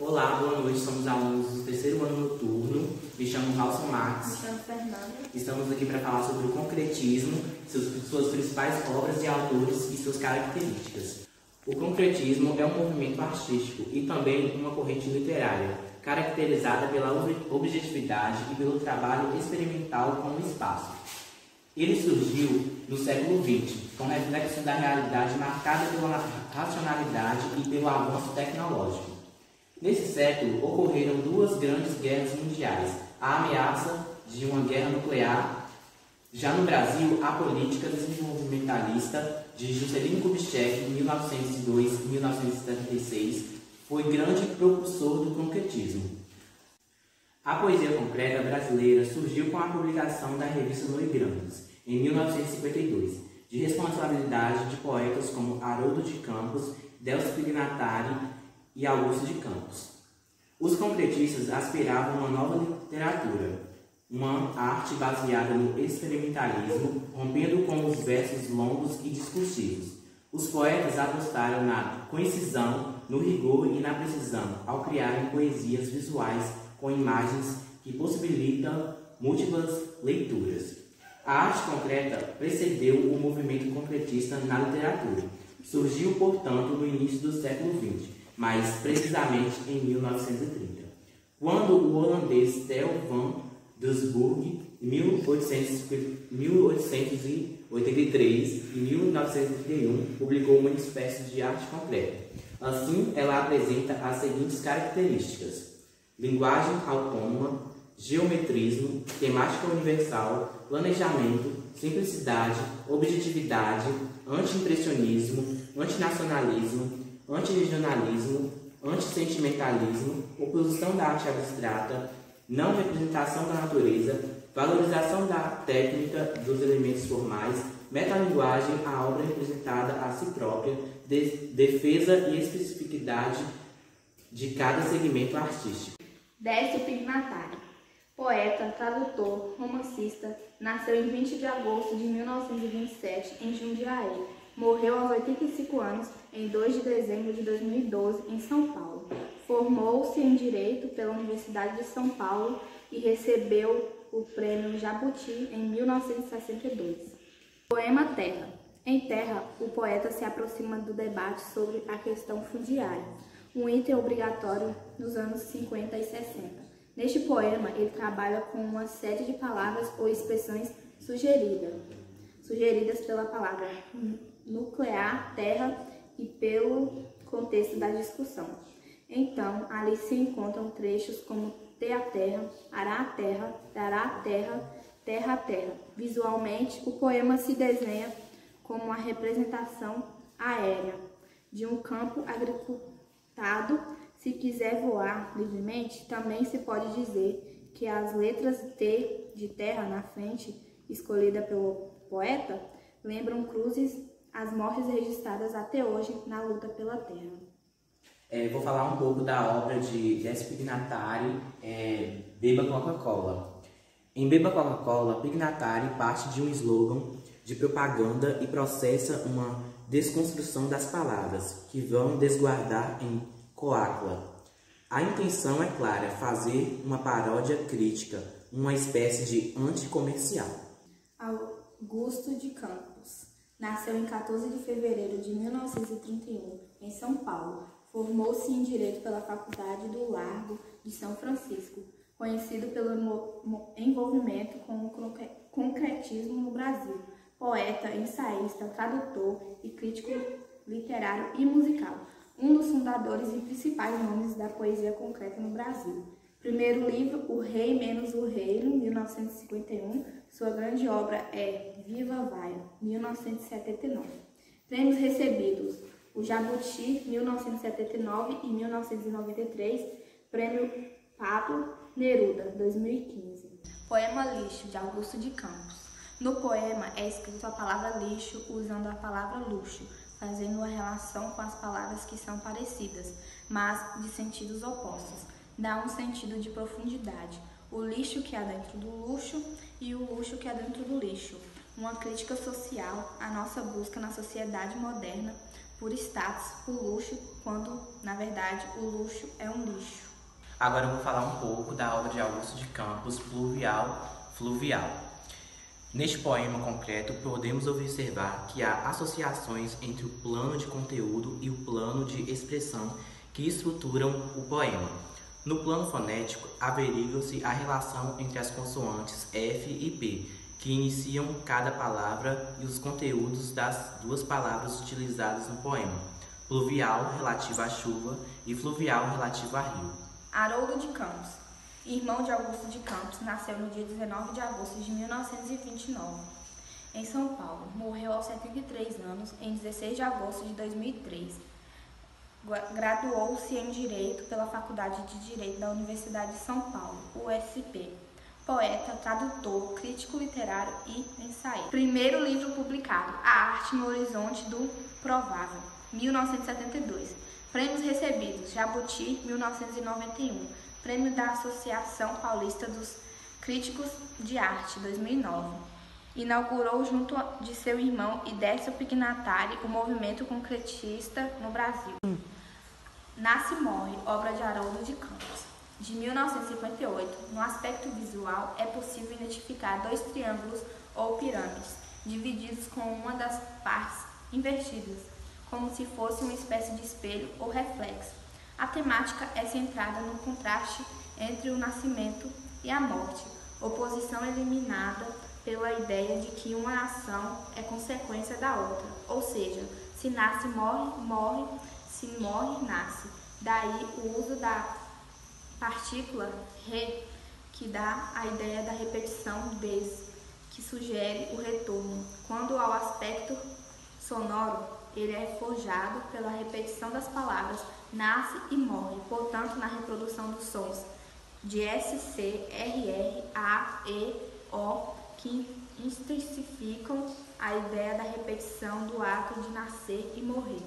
Olá, boa noite, somos alunos do terceiro ano noturno, me chamo Ralson Marques. Me chamo Fernanda. Estamos aqui para falar sobre o concretismo, suas principais obras e autores e suas características. O concretismo é um movimento artístico e também uma corrente literária, caracterizada pela objetividade e pelo trabalho experimental com o espaço. Ele surgiu no século XX, com reflexo da realidade marcada pela racionalidade e pelo avanço tecnológico. Nesse século, ocorreram duas grandes guerras mundiais, a ameaça de uma guerra nuclear. Já no Brasil, a política desenvolvimentalista de Juscelino Kubitschek, em 1902 e 1976, foi grande propulsor do concretismo. A poesia concreta brasileira surgiu com a publicação da revista Noigrandes, em 1952, de responsabilidade de poetas como Haroldo de Campos, Delcio Pignatari e Augusto de Campos. Os concretistas aspiravam a uma nova literatura, uma arte baseada no experimentalismo, rompendo com os versos longos e discursivos. Os poetas apostaram na concisão, no rigor e na precisão, ao criarem poesias visuais com imagens que possibilitam múltiplas leituras. A arte concreta precedeu o movimento concretista na literatura. Surgiu, portanto, no início do século XX, mais precisamente em 1930, quando o holandês Theo van Doesburg, em 1883 e 1931, publicou uma espécie de arte concreta. Assim, ela apresenta as seguintes características: linguagem autônoma, geometrismo, temática universal, planejamento, simplicidade, objetividade, anti-impressionismo, antinacionalismo, antirregionalismo, antissentimentalismo, oposição da arte abstrata, não representação da natureza, valorização da técnica dos elementos formais, metalinguagem, a obra representada a si própria, defesa e especificidade de cada segmento artístico. Décio Pignatari, poeta, tradutor, romancista, nasceu em 20 de agosto de 1927 em Jundiaí. Morreu aos 85 anos em 2 de dezembro de 2012 em São Paulo. Formou-se em Direito pela Universidade de São Paulo e recebeu o Prêmio Jabuti em 1962. Poema Terra. Em Terra, o poeta se aproxima do debate sobre a questão fundiária, um item obrigatório nos anos 50 e 60. Neste poema, ele trabalha com uma série de palavras ou expressões sugeridas pela palavra nuclear, terra e pelo contexto da discussão. Então, ali se encontram trechos como ter a terra, ará a terra, dará a terra, terra a terra. Visualmente, o poema se desenha como uma representação aérea de um campo agricultado. Se quiser voar livremente, também se pode dizer que as letras T de terra na frente, escolhida pelo poeta, lembram cruzes, as mortes registradas até hoje na luta pela terra. Vou falar um pouco da obra de Décio Pignatari, Beba Coca-Cola. Em Beba Coca-Cola, Pignatari parte de um slogan de propaganda e processa uma desconstrução das palavras, que vão desguardar em coágula. A intenção é clara, fazer uma paródia crítica, uma espécie de anticomercial. Augusto de Campos nasceu em 14 de fevereiro de 1931, em São Paulo. Formou-se em Direito pela Faculdade do Largo de São Francisco, conhecido pelo envolvimento com o concretismo no Brasil. Poeta, ensaísta, tradutor e crítico literário e musical. Um dos fundadores e principais nomes da poesia concreta no Brasil. Primeiro livro, O Rei menos o Reino, 1951. Sua grande obra é Viva Vai, 1979. Prêmios recebidos: o Jabuti, 1979 e 1993. Prêmio Pablo Neruda, 2015. Poema Lixo, de Augusto de Campos. No poema é escrito a palavra lixo usando a palavra luxo, fazendo uma relação com as palavras que são parecidas, mas de sentidos opostos. Dá um sentido de profundidade. O lixo que há dentro do luxo e o luxo que há dentro do lixo. Uma crítica social à nossa busca na sociedade moderna por status, por luxo, quando, na verdade, o luxo é um lixo. Agora eu vou falar um pouco da obra de Augusto de Campos, Fluvial. Neste poema concreto, podemos observar que há associações entre o plano de conteúdo e o plano de expressão que estruturam o poema. No plano fonético, averigua-se a relação entre as consoantes F e P, que iniciam cada palavra, e os conteúdos das duas palavras utilizadas no poema: pluvial, relativo à chuva, e fluvial, relativo a rio. Haroldo de Campos, irmão de Augusto de Campos, nasceu no dia 19 de agosto de 1929, em São Paulo. Morreu aos 73 anos, em 16 de agosto de 2003. Graduou-se em Direito pela Faculdade de Direito da Universidade de São Paulo, USP. Poeta, tradutor, crítico literário e ensaísta. Primeiro livro publicado, A Arte no Horizonte do Provável, 1972. Prêmios recebidos, Jabuti, 1991. Prêmio da Associação Paulista dos Críticos de Arte, 2009. Inaugurou, junto de seu irmão e Décio Pignatari, o movimento concretista no Brasil. Nasce e Morre, obra de Haroldo de Campos. De 1958, no aspecto visual, é possível identificar dois triângulos ou pirâmides, divididos com uma das partes invertidas, como se fosse uma espécie de espelho ou reflexo. A temática é centrada no contraste entre o nascimento e a morte, oposição eliminada pela ideia de que uma ação é consequência da outra, ou seja, se nasce, morre, morre, se morre, nasce. Daí o uso da partícula re, que dá a ideia da repetição des, que sugere o retorno. Quando ao aspecto sonoro, ele é forjado pela repetição das palavras nasce e morre, portanto, na reprodução dos sons de S, C, R, R, A, E, O, que intensificam a ideia da repetição do ato de nascer e morrer.